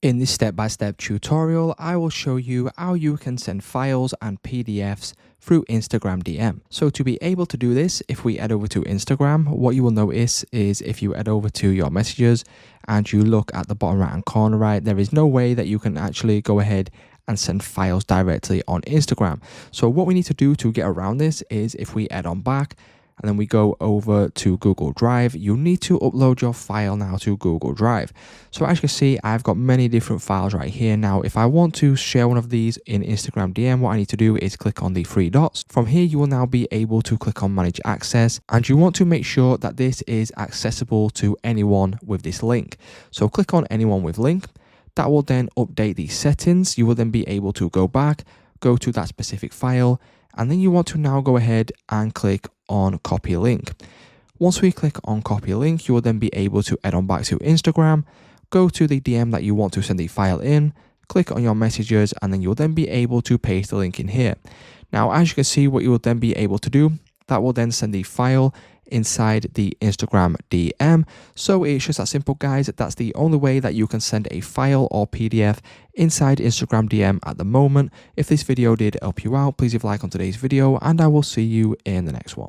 In this step-by-step tutorial, I will show you how you can send files and PDFs through Instagram DM. So to be able to do this, if we head over to Instagram, what you will notice is if you head over to your messages and you look at the bottom right hand corner, right, there is no way that you can actually go ahead and send files directly on Instagram. So what we need to do to get around this is if we head on back and then we go over to Google Drive, you need to upload your file now to Google Drive. So as you can see, I've got many different files right here. Now, if I want to share one of these in Instagram DM, what I need to do is click on the three dots. From here, you will now be able to click on Manage Access, and you want to make sure that this is accessible to anyone with this link. So click on Anyone with Link. That will then update the settings. You will then be able to go back, go to that specific file, and then you want to now go ahead and click on Copy Link. Once we click on Copy Link, you will then be able to head on back to Instagram, go to the DM that you want to send the file in, click on your messages, and then you'll then be able to paste the link in here. Now, as you can see, what you will then be able to do, that will then send the file inside the Instagram DM. So it's just that simple, guys. That's the only way that you can send a file or PDF inside Instagram DM at the moment. If this video did help you out, please leave a like on today's video, and I will see you in the next one.